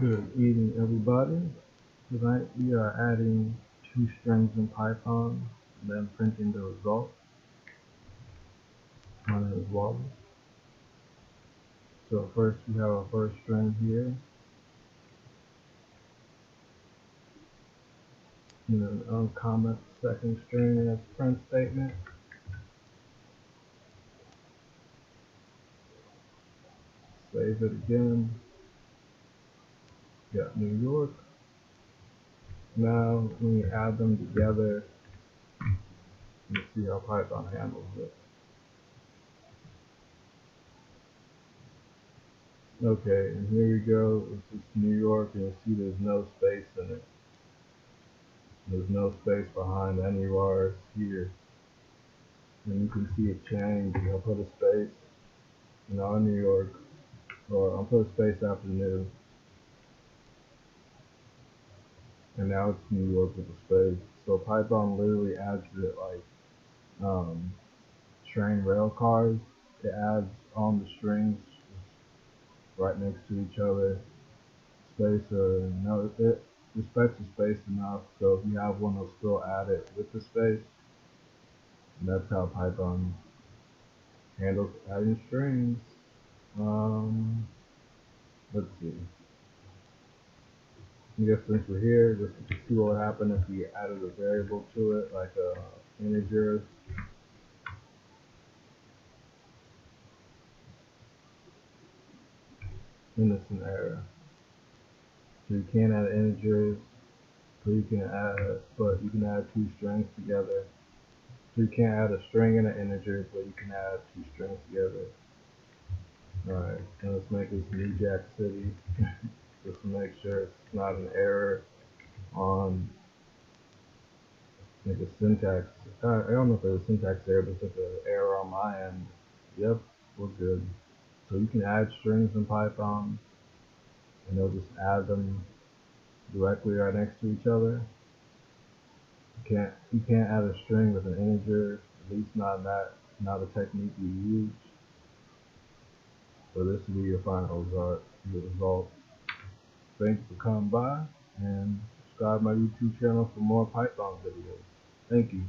Good evening, everybody. Tonight we are adding two strings in Python and then printing the result. My name is Wallace. So first we have our first string here, and then uncomment second string as print statement. Save it again. Got New York. Now when you add them together, you see how Python handles it. Okay, and here we go. It's just New York, and you see there's no space in it. There's no space behind any bars here. And you can see it change. I'll put a space, now New York, or I'll put a space after new, and now it's New York with a space. So Python literally adds it like train rail cars. It adds on the strings right next to each other. Space, no, it respects the space enough. So if you have one, it'll still add it with the space. And that's how Python handles adding strings. Let's see. I guess since we're here, just see what would happen if we added a variable to it, like a integer. Innocent error. So you can't add integers, but you can add two strings together. So you can't add a string and an integer, but you can add two strings together. Alright, now let's make this New Jack City, just to make sure it's not an error on like a syntax. I don't know if there's a syntax error, but it's like an error on my end. Yep, we're good. So you can add strings in Python, and they'll just add them directly right next to each other. You can't add a string with an integer, at least not a technique we use. So this will be your final result. Thanks for coming by, and subscribe to my YouTube channel for more Python videos. Thank you.